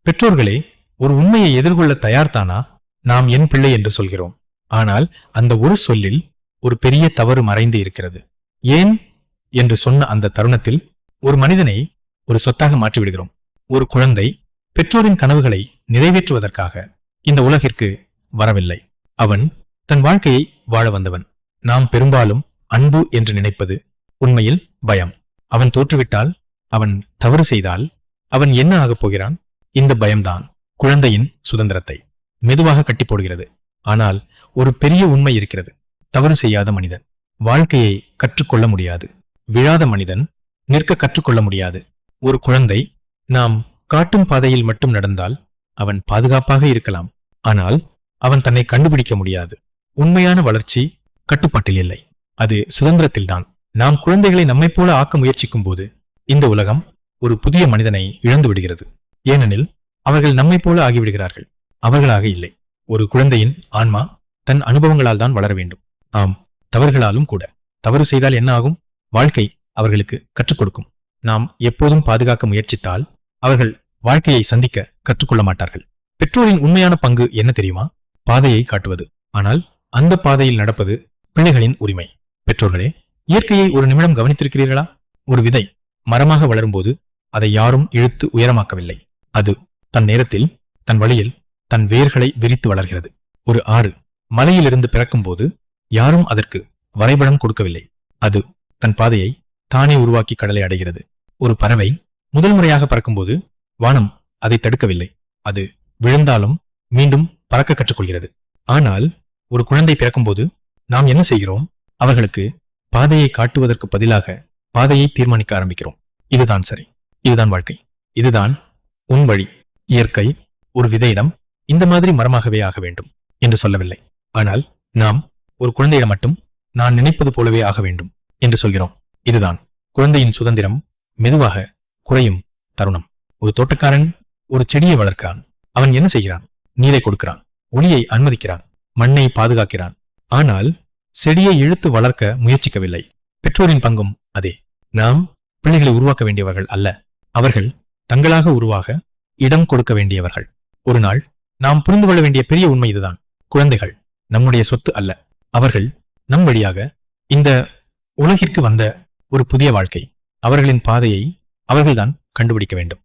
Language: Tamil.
பெற்றோர்களே, ஒரு உண்மையை எதிர்கொள்ள தயார்தானா நாம் என் பிள்ளை என்று சொல்கிறோம். ஆனால் அந்த ஒரு சொல்லில் ஒரு பெரிய தவறு மறைந்து இருக்கிறது. ஏன் என்று சொன்ன அந்த தருணத்தில் ஒரு மனிதனை ஒரு சொத்தாக மாற்றிவிடுகிறோம். ஒரு குழந்தை பெற்றோரின் கனவுகளை நிறைவேற்றுவதற்காக இந்த உலகிற்கு வரவில்லை. அவன் தன் வாழ்க்கையை வாழ வந்தவன். நாம் பெரும்பாலும் அன்பு என்று நினைப்பது உண்மையில் பயம். அவன் தோற்றுவிட்டால், அவன் தவறு செய்தால் அவன் என்ன ஆகப் போகிறான்? இந்த பயம்தான் குழந்தையின் சுதந்திரத்தை மெதுவாக கட்டி போடுகிறது. ஆனால் ஒரு பெரிய உண்மை இருக்கிறது. தவறு செய்யாத மனிதன் வாழ்க்கையை கற்றுக்கொள்ள முடியாது. விழாத மனிதன் நிற்க கற்றுக்கொள்ள முடியாது. ஒரு குழந்தை நாம் காட்டும் பாதையில் மட்டும் நடந்தால் அவன் பாதுகாப்பாக இருக்கலாம். ஆனால் அவன் தன்னை கண்டுபிடிக்க முடியாது. உண்மையான வளர்ச்சி கட்டுப்பாட்டில் இல்லை, அது சுதந்திரத்தில்தான். நாம் குழந்தைகளை நம்மைப் போல ஆக்க முயற்சிக்கும் போது இந்த உலகம் ஒரு புதிய மனிதனை இழந்து விடுகிறது. ஏனெனில் அவர்கள் நம்மைப் போல ஆகிவிடுகிறார்கள், அவர்களாக இல்லை. ஒரு குழந்தையின் ஆன்மா தன் அனுபவங்களால் தான் வளர வேண்டும். ஆம், தவறுகளாலும் கூட. தவறு செய்தால் என்ன ஆகும்? வாழ்க்கை அவர்களுக்கு கற்றுக் கொடுக்கும். நாம் எப்போதும் பாதுகாக்க முயற்சித்தால் அவர்கள் வாழ்க்கையை சந்திக்க கற்றுக்கொள்ள மாட்டார்கள். பெற்றோரின் உண்மையான பங்கு என்ன தெரியுமா? பாதையை காட்டுவது. ஆனால் அந்த பாதையில் நடப்பது பிள்ளைகளின் உரிமை. பெற்றோர்களே, இயற்கையை ஒரு நிமிடம் கவனித்திருக்கிறீர்களா? ஒரு விதை மரமாக வளரும்போது அதை யாரும் இழுத்து உயரமாக்கவில்லை. அது தன் நேரத்தில், தன் வழியில் தன் வேர்களை விரித்து வளர்கிறது. ஒரு ஆறு மலையிலிருந்து பிறக்கும் போது யாரும் அதற்கு வரைபடம் கொடுக்கவில்லை. அது தன் பாதையை தானே உருவாக்கி கடலை அடைகிறது. ஒரு பறவை முதல் முறையாக பறக்கும்போது வானம் அதை தடுக்கவில்லை. அது விழுந்தாலும் மீண்டும் பறக்க கற்றுக்கொள்கிறது. ஆனால் ஒரு குழந்தை பிறக்கும்போது நாம் என்ன செய்கிறோம்? அவர்களுக்கு பாதையை காட்டுவதற்கு பதிலாக பாதையை தீர்மானிக்க ஆரம்பிக்கிறோம். இதுதான் சரி, இதுதான் வாழ்க்கை, இதுதான் உன் வழி. இயற்கை ஒரு விதையிடம் இந்த மாதிரி மரமாகவே ஆக வேண்டும் என்று சொல்லவில்லை. ஆனால் நாம் ஒரு குழந்தையிடம் மட்டும் நான் நினைப்பது போலவே ஆக வேண்டும் என்று சொல்கிறோம். இதுதான் குழந்தையின் சுதந்திரம் மெதுவாக குறையும் தருணம். ஒரு தோட்டக்காரன் ஒரு செடியை வளர்க்கிறான். அவன் என்ன செய்கிறான்? நீரை கொடுக்கிறான், ஒளியை அனுமதிக்கிறான், மண்ணை பாதுகாக்கிறான். ஆனால் செடியை இழுத்து வளர்க்க முயற்சிக்கவில்லை. பெற்றோரின் பங்கும் அதே. நாம் பிள்ளைகளை உருவாக்க வேண்டியவர்கள் அல்ல, அவர்கள் தங்களாக உருவாக இடம் கொடுக்க வேண்டியவர்கள். ஒரு நாள் நாம் புரிந்து கொள்ள வேண்டிய பெரிய உண்மை இதுதான். குழந்தைகள் நம்முடைய சொத்து அல்ல, அவர்கள் நம் வழியாக இந்த உலகிற்கு வந்த ஒரு புதிய வாழ்க்கை. அவர்களின் பாதையை அவர்கள்தான் கண்டுபிடிக்க வேண்டும்.